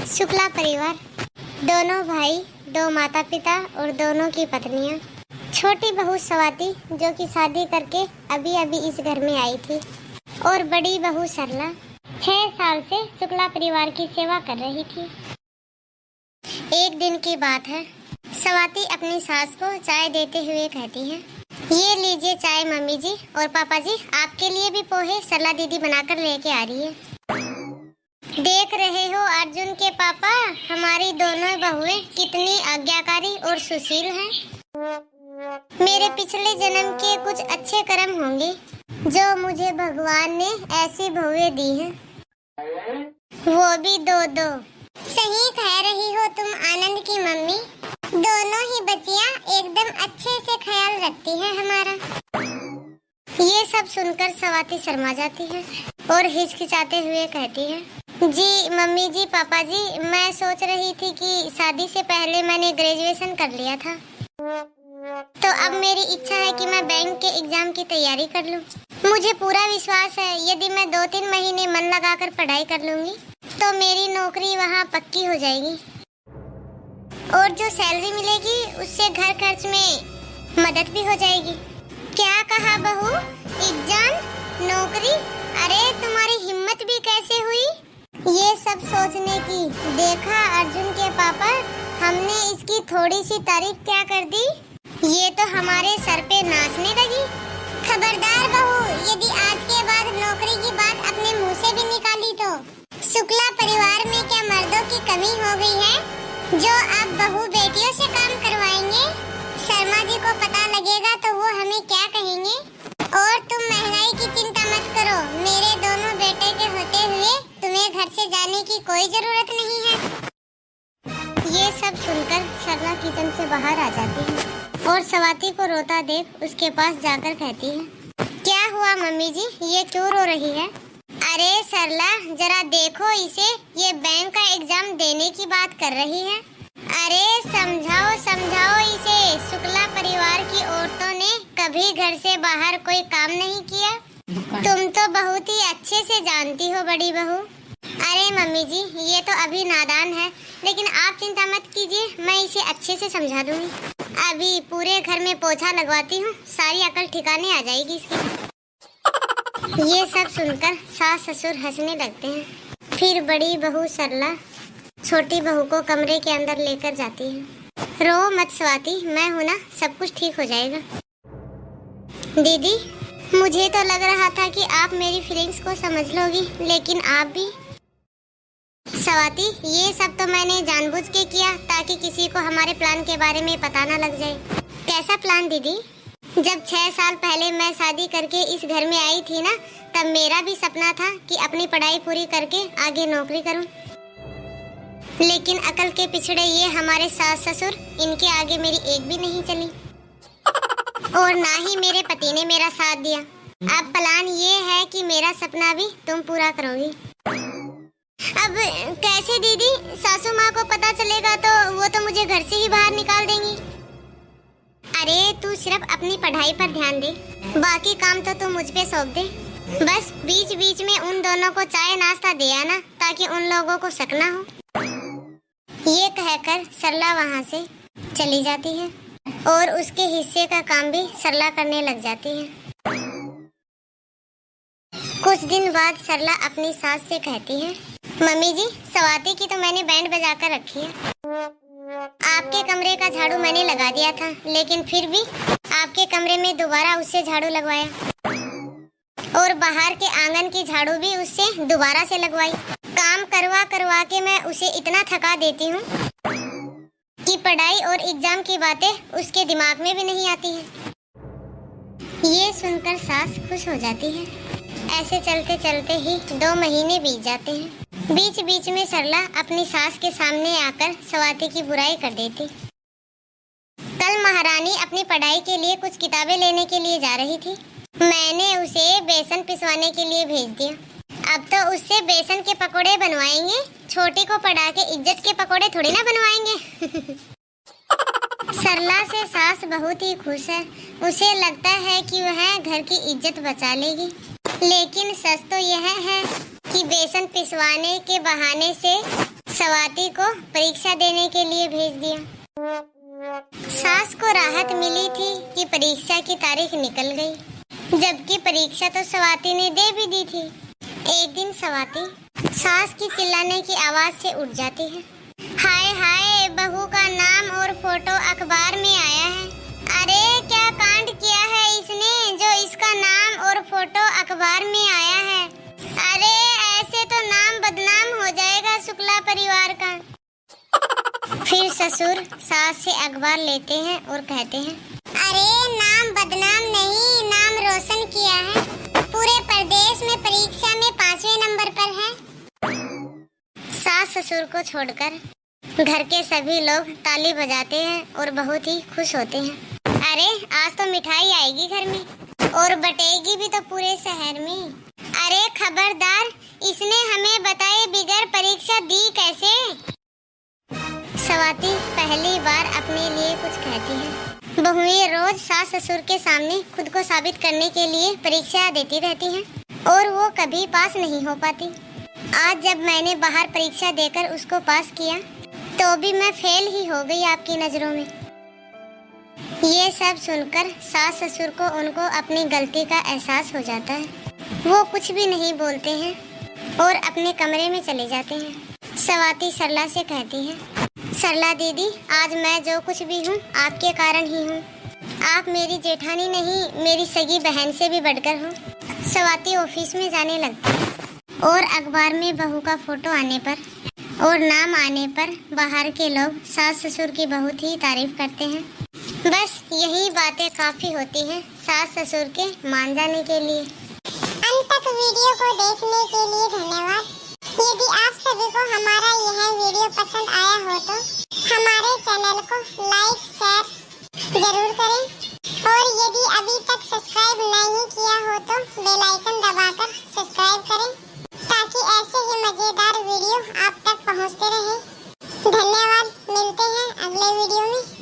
शुक्ला परिवार, दोनों भाई, दो माता पिता और दोनों की पत्नियां। छोटी बहू स्वाति जो कि शादी करके अभी अभी इस घर में आई थी, और बड़ी बहू सरला 6 साल से शुक्ला परिवार की सेवा कर रही थी। एक दिन की बात है, स्वाति अपनी सास को चाय देते हुए कहती है, ये लीजिए चाय मम्मी जी, और पापा जी आपके लिए भी पोहे सरला दीदी बनाकर लेके आ रही है। देख रहे हो अर्जुन के पापा, हमारी दोनों बहुएं कितनी आज्ञाकारी और सुशील हैं। मेरे पिछले जन्म के कुछ अच्छे कर्म होंगे जो मुझे भगवान ने ऐसी बहुएं दी हैं, वो भी दो दो। सही कह रही हो तुम आनंद की मम्मी, दोनों ही बच्चियां एकदम अच्छे से ख्याल रखती हैं हमारा। ये सब सुनकर स्वाति शर्मा जाती है और हिचकिचाते हुए कहती है, जी मम्मी जी पापा जी, मैं सोच रही थी कि शादी से पहले मैंने ग्रेजुएशन कर लिया था, तो अब मेरी इच्छा है कि मैं बैंक के एग्जाम की तैयारी कर लूं। मुझे पूरा विश्वास है यदि मैं 2-3 महीने मन लगाकर पढ़ाई कर लूंगी तो मेरी नौकरी वहां पक्की हो जाएगी, और जो सैलरी मिलेगी उससे घर खर्च में मदद भी हो जाएगी। क्या कहा बहू, एग्जाम, नौकरी? अरे तुम्हारी हिम्मत भी कैसे हुई ये सब सोचने की? देखा अर्जुन के पापा, हमने इसकी थोड़ी सी तारीफ क्या कर दी, ये तो हमारे सर पे नाचने लगी। खबरदार बहू, यदि आज के बाद नौकरी की बात अपने मुंह से भी निकाली तो शुक्ला परिवार में क्या मर्दों की कमी हो गई है जो आप बहू बेटियों से काम करवाएंगे? शर्मा जी को पता लगेगा तो वो हमें क्या कहेंगे। और तुम महंगाई की चिंता मत करो, मेरे दोनों बेटे के होते हुए तुम्हें घर से जाने की कोई जरूरत नहीं है। ये सब सुनकर सरला किचन से बाहर आ जाती है और स्वाति को रोता देख उसके पास जाकर कहती है, क्या हुआ मम्मी जी, ये क्यों रो रही है? अरे सरला, जरा देखो इसे, ये बैंक का एग्जाम देने की बात कर रही है। अरे समझाओ समझाओ इसे, शुक्ला परिवार की औरतों ने कभी घर से बाहर कोई काम नहीं किया। तुम तो बहुत ही अच्छे से जानती हो बड़ी बहू। अरे मम्मी जी, ये तो अभी नादान है, लेकिन आप चिंता मत कीजिए, मैं इसे अच्छे से समझा दूंगी। अभी पूरे घर में पोछा लगवाती हूँ, सारी अकल ठिकाने आ जाएगी इसकी। ये सब सुनकर सास ससुर हंसने लगते हैं। फिर बड़ी बहू सरला छोटी बहू को कमरे के अंदर लेकर जाती है। रो मत स्वाति, मैं हूं ना, सब कुछ ठीक हो जाएगा। दीदी, मुझे तो लग रहा था कि आप मेरी फीलिंग्स को समझ लोगी, लेकिन आप भी। स्वाति, ये सब तो मैंने जानबूझ के किया ताकि किसी को हमारे प्लान के बारे में पता ना लग जाए। कैसा प्लान दीदी? जब 6 साल पहले मैं शादी करके इस घर में आई थी ना, तब मेरा भी सपना था कि अपनी पढ़ाई पूरी करके आगे नौकरी करूं। लेकिन अकल के पिछड़े ये हमारे सास ससुर, इनके आगे मेरी एक भी नहीं चली, और ना ही मेरे पति ने मेरा साथ दिया। अब प्लान ये है कि मेरा सपना भी तुम पूरा करोगी। अब कैसे दीदी? सासू माँ को पता चलेगा तो वो तो मुझे घर से ही बाहर निकाल देंगी। अरे तू सिर्फ अपनी पढ़ाई पर ध्यान दे, बाकी काम तो तू मुझ पे सौंप दे। बस बीच बीच में उन दोनों को चाय नाश्ता दे आना ताकि उन लोगों को शक ना हो। ये कहकर सरला वहाँ से चली जाती है और उसके हिस्से का काम भी सरला करने लग जाती है। कुछ दिन बाद सरला अपनी सास से कहती है, मम्मी जी, स्वाति की तो मैंने बैंड बजा कर रखी है। आपके कमरे का झाड़ू मैंने लगा दिया था, लेकिन फिर भी आपके कमरे में दोबारा उससे झाड़ू लगवाया, और बाहर के आंगन की झाड़ू भी उससे दोबारा से लगवाई। काम करवा करवा के मैं उसे इतना थका देती हूँ कि पढ़ाई और एग्जाम की बातें उसके दिमाग में भी नहीं आती है। ये सुनकर सास खुश हो जाती है। ऐसे चलते चलते ही 2 महीने बीत जाते हैं। बीच बीच में सरला अपनी सास के सामने आकर स्वाति की बुराई कर देती। कल महारानी अपनी पढ़ाई के लिए कुछ किताबें लेने के लिए जा रही थी। मैंने उसे बेसन पिसवाने के लिए भेज दिया। अब तो उससे बेसन के पकोड़े बनवाएंगे, छोटी को पढ़ा के इज्जत के पकोड़े थोड़ी ना बनवाएंगे। सरला से सास बहुत ही खुश है। उसे लगता है कि वह घर की इज्जत बचा लेगी, लेकिन सच तो यह है कि बेसन पिसवाने के बहाने से स्वाति को परीक्षा देने के लिए भेज दिया। सास को राहत मिली थी कि परीक्षा की तारीख निकल गई, जबकि परीक्षा तो स्वाति ने दे भी दी थी। एक दिन स्वाति सास की चिल्लाने की आवाज से उठ जाती है। हाय हाय, बहू का नाम और फोटो अखबार में आया है। अरे क्या कांड किया है इसने जो इसका नाम और फोटो अखबार में आया है। अरे ऐसे तो नाम बदनाम हो जाएगा शुक्ला परिवार का। फिर ससुर सास से अखबार लेते हैं और कहते हैं, अरे नाम बदनाम नहीं, नाम रोशन किया है। पूरे प्रदेश में परीक्षा में 5वें नंबर पर है। सास ससुर को छोड़कर घर के सभी लोग ताली बजाते हैं और बहुत ही खुश होते हैं। अरे आज तो मिठाई आएगी घर में और बटेगी भी तो पूरे शहर में। अरे खबरदार, इसने हमें बताए बिगैर परीक्षा दी कैसे। स्वाति पहली बार अपने लिए कुछ कहती है। बहुएं रोज सास ससुर के सामने खुद को साबित करने के लिए परीक्षा देती रहती हैं और वो कभी पास नहीं हो पाती। आज जब मैंने बाहर परीक्षा देकर उसको पास किया तो भी मैं फेल ही हो गई आपकी नजरों में। ये सब सुनकर सास ससुर को उनको अपनी गलती का एहसास हो जाता है। वो कुछ भी नहीं बोलते हैं और अपने कमरे में चले जाते हैं। स्वाति सरला से कहती है, सरला दीदी, आज मैं जो कुछ भी हूँ आपके कारण ही हूँ। आप मेरी जेठानी नहीं, मेरी सगी बहन से भी बढ़कर हो। स्वाति ऑफिस में जाने लगती और अखबार में बहू का फोटो आने पर और नाम आने पर बाहर के लोग सास ससुर की बहुत ही तारीफ करते हैं। बस यही बातें काफी होती हैं सास ससुर के मान जाने के लिए। अंत तक वीडियो को देखने के लिए धन्यवाद। यदि आप सभी को हमारा यह वीडियो पसंद आया हो तो हमारे चैनल को लाइक शेयर जरूर करें और यदि अभी तक सब्सक्राइब नहीं किया हो तो बेल आइकन दबाकर सब्सक्राइब करें ताकि ऐसे ही मजेदार वीडियो आप तक पहुंचते रहे। धन्यवाद, मिलते हैं अगले वीडियो में।